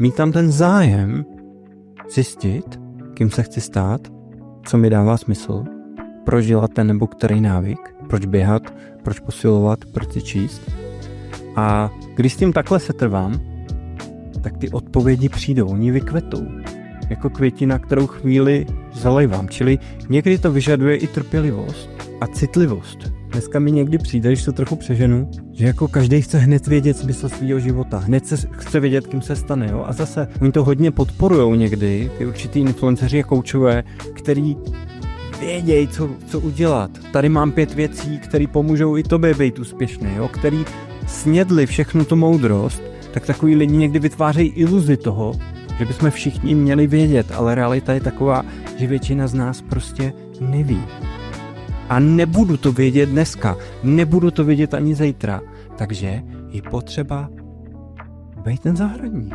mít tam ten zájem zjistit, kým se chci stát, co mi dává smysl, proč dělat ten nebo který návyk, proč běhat, proč posilovat, proč si číst. A když s tím takhle setrvám, tak ty odpovědi přijdou, oni vykvetou. Jako květina, kterou chvíli zalejvám. Čili někdy to vyžaduje i trpělivost a citlivost. Dneska mi někdy přijde, když to trochu přeženu, že jako každý chce hned vědět smysl svého života. Hned chce vědět, kým se stane. Jo? A zase oni to hodně podporujou někdy, ty určitý influenceři a koučové, který vědějí, co udělat. Tady mám 5 věcí, které pomůžou i tobě být úspěšný, jo? Který snědli všechnu tu moudrost, tak takový lidi někdy vytvářejí iluzi toho, že bychom všichni měli vědět, ale realita je taková, že většina z nás prostě neví. A nebudu to vědět dneska, nebudu to vědět ani zítra, takže je potřeba být ten zahradník.